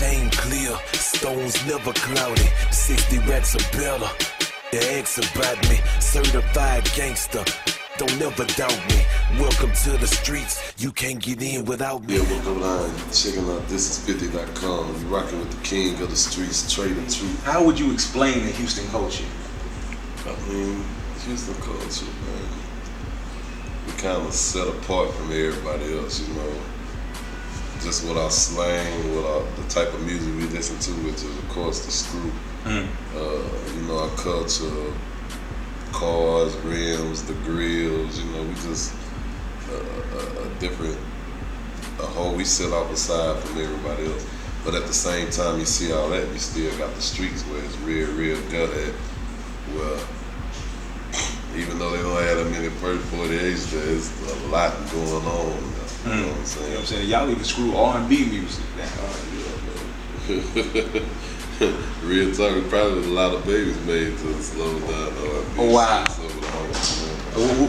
chain clear, stones never cloudy. 60 racks or better. They ask about me, certified gangster. Don't ever doubt me. Welcome to the streets. You can't get in without me. Yeah, welcome line. Checking out Thisis50.com. You rocking with the king of the streets, Trae Tha Truth. How would you explain the Houston culture? I mean, Houston culture, man. We kind of set apart from everybody else, you know. Just with our slang, with the type of music we listen to, which is of course the screw. You know, our culture, cars, rims, the grills, you know, we just we sit off aside from everybody else. But at the same time, you see all that, you still got the streets where it's real gut at. Well, even though they don't have that many 40H, there's a lot going on. You know what I'm saying? You know what I'm saying? Y'all even screw R&B music now. Real talk, probably a lot of babies made to slow down R&B. Oh, wow.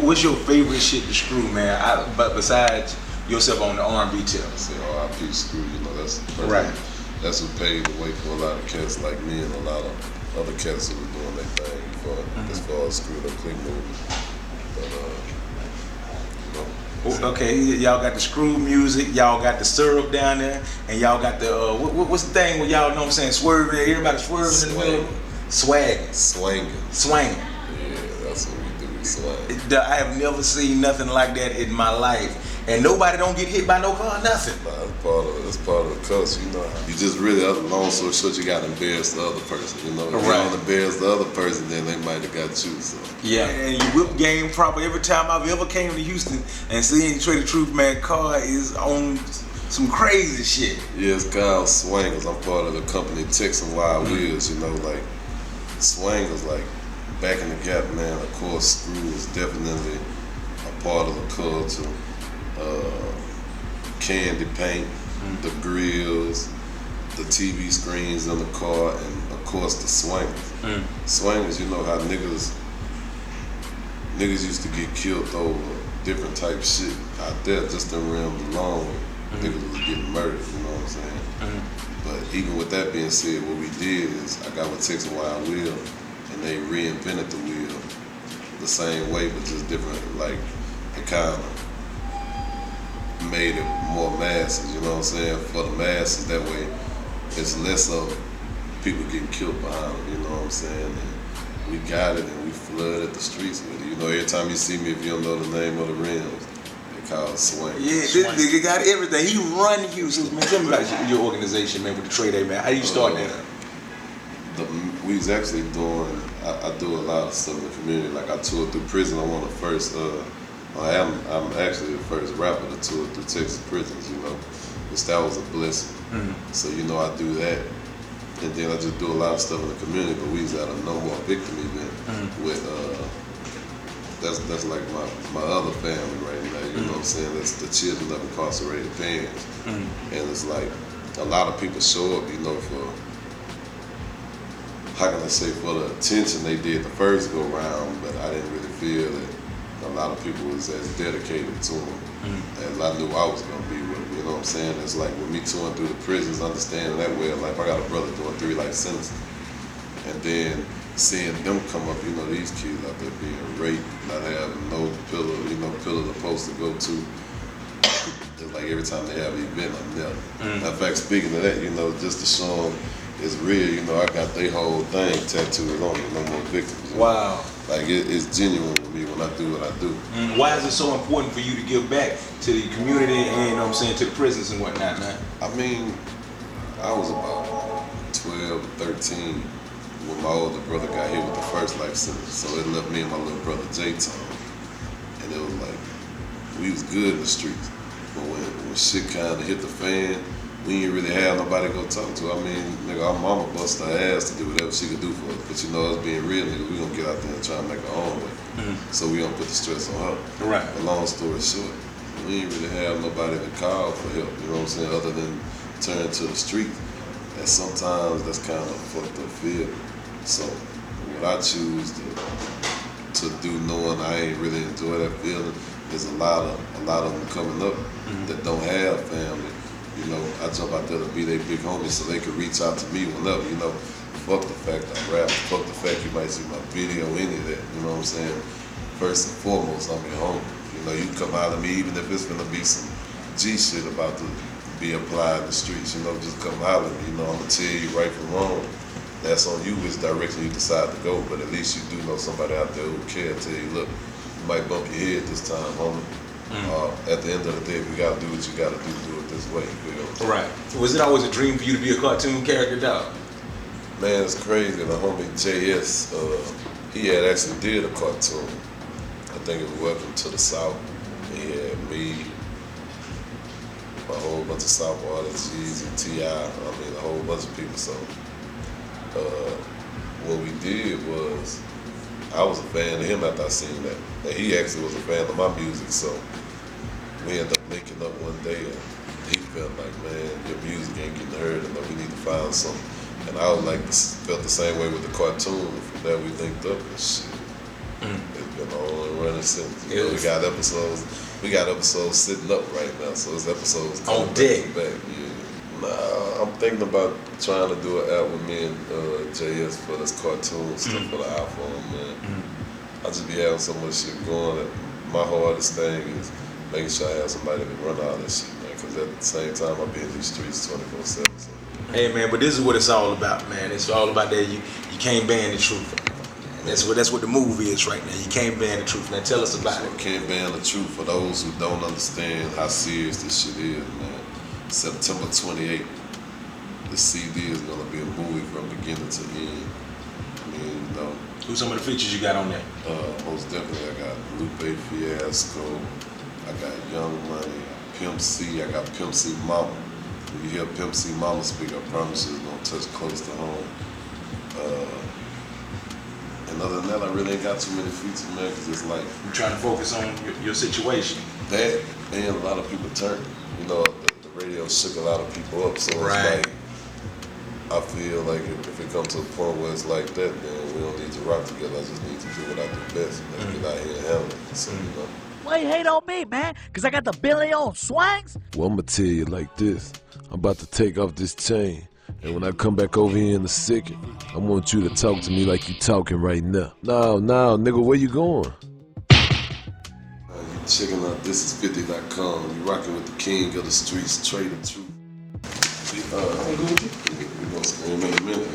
What's your So, favorite shit to screw, man? But besides yourself on the R&B tip. I say R.I.P. Screw, you know, that's the person. Right. That's what paved the way for a lot of cats like me and a lot of other cats who were doing their thing as far as Screw the Click movement. But, you know. Okay, y'all got the screw music, y'all got the syrup down there, and y'all got the, what's the thing where y'all, know what I'm saying, swerving, everybody swerving in the middle? Swagging. Swanging. Yeah, that's what we do, we swang. I have never seen nothing like that in my life. And nobody don't get hit by no car, nothing. Nah, that's part of the culture, you know. You just really, long story short, you gotta embarrass the other person, you know. If you don't embarrass the other person, then they might have got you, so. Yeah, and you whip game proper. Every time I've ever came to Houston and seen Trae Tha Truth, man, car is on some crazy shit. Yeah, it's called Swangers. I'm part of the company Texan Wild Wheels, you know, like, Swangers, like, back in the gap, man, of course, Screw is definitely a part of the culture. Candy paint, the grills, the TV screens in the car, and of course the swangers. Swangers, you know how niggas used to get killed over different type of shit out there, just in realms alone. Niggas was getting murdered, you know what I'm saying? But even with that being said, what we did is I got with Texas Wild Wheel, and they reinvented the wheel the same way, but just different, like it kind of made it more masses, you know what I'm saying? For the masses, that way it's less of people getting killed behind them, you know what I'm saying? And we got it and we flooded the streets with it. You know, every time you see me, if you don't know the name of the rims, they call it swing. Yeah, this nigga got everything. He run Houston, man. Tell me about your organization, man, with the Trae Day, man. How you start that? We was actually doing, I do a lot of stuff in the community. Like I toured through prison. I'm one of the first, I'm actually the first rapper to tour through Texas prisons, you know, which that was a blessing. So, you know, I do that. And then I just do a lot of stuff in the community, but we was at a No More Victim event with, that's like my other family right now, you know what I'm saying? That's the children of incarcerated parents. And it's like, a lot of people show up, you know, for, how can I say, for the attention they did the first go round, but I didn't really feel that a lot of people was as dedicated to them as I knew I was gonna be with them, you know what I'm saying? It's like with me touring through the prisons, understanding that way of life. I got a brother doing 3 life sentences, and then seeing them come up, you know, these kids out there being raped, not having no pillar, you know, pillar to post to go to. It's like every time they have an event, I'm there. In fact, speaking of that, you know, just to show them it's real, you know, I got their whole thing tattooed on me, No More Victims. Wow. Like it's genuine with me when I do what I do. Why is it so important for you to give back to the community and, you know what I'm saying, to the prisons and whatnot, man? I mean, I was about 12 or 13 when my older brother got hit with the first life sentence. So it left me and my little brother J-Tom. And it was like, we was good in the streets. But when shit kind of hit the fan, we didn't really have nobody to go talk to. I mean, nigga, our mama bust her ass to do whatever she could do for us. But you know, us being real niggas, we gonna get out there and try and make our own way. So we don't put the stress on her. Right. But long story short, we didn't really have nobody to call for help, you know what I'm saying, other than turn to the street. And sometimes that's kind of a fucked up feeling. So what I choose to do, knowing I ain't really enjoy that feeling, there's a lot of them coming up that don't have family, You know, I jump out there to be their big homie so they could reach out to me whenever, you know. Fuck the fact I rap, fuck the fact you might see my video, any of that, you know what I'm saying? First and foremost, I'm your homie. You know, you come out of me, even if it's gonna be some G shit about to be applied in the streets, you know, just come out of me, you know, I'm gonna tell you right from wrong. That's on you which direction you decide to go, but at least you do know somebody out there who care, tell you, look, you might bump your head this time, homie. At the end of the day, if you gotta do what you gotta do it this way, you feel? Right. Was it always a dream for you to be a cartoon character, dog? Man, it's crazy. The homie JS, he had actually did a cartoon. I think it was Welcome to the South. He had me, a whole bunch of South artists, G's and T.I., I mean, a whole bunch of people. So what we did was, I was a fan of him after I seen that. And he actually was a fan of my music, so we ended up linking up one day, and he felt like, man, your music ain't getting heard enough, we need to find something. And I was like, felt the same way with the cartoon. From that, we linked up and shit. It's been on and running since. You know, we got episodes sitting up right now, so it's episodes on deck. Back. Yeah. Nah, I'm thinking about trying to do an album with me and JS for this cartoon stuff for the iPhone, man. I just be having so much shit going that my hardest thing is making sure I have somebody to run all this shit, man, because at the same time I be in these streets 24/7. So. Hey man, but this is what it's all about, man. It's all about that you can't ban the truth. And that's what the move is right now. You can't ban the truth. Now tell us about it. Can't ban the truth for those who don't understand how serious this shit is, man. September 28th, the CD is gonna be a movie from beginning to end. I mean, you know. Who's some of the features you got on there? Most definitely, I got Lupe Fiasco, I got Young Money, Pimp C, I got Pimp C Mama. When you hear Pimp C Mama speak, I promise you it's gonna touch close to home. And other than that, I really ain't got too many features, man, because it's like... You're trying to focus on your situation. That, and a lot of people turned. You know, the radio shook a lot of people up, so it's like... I feel like if it comes to a point where it's like that, then we don't need to rock together. I just need to do what I do best and get out here and handle it. So, you know. Why you hate on me, man? Because I got the Billy on swangs? Well, I'm going to tell you like this. I'm about to take off this chain. And when I come back over here in a second, I want you to talk to me like you talking right now. No, nigga, where you going? You checking out Thisis50.com. You rocking with the king of the streets, Trae Tha Truth. We're going to scream in a minute.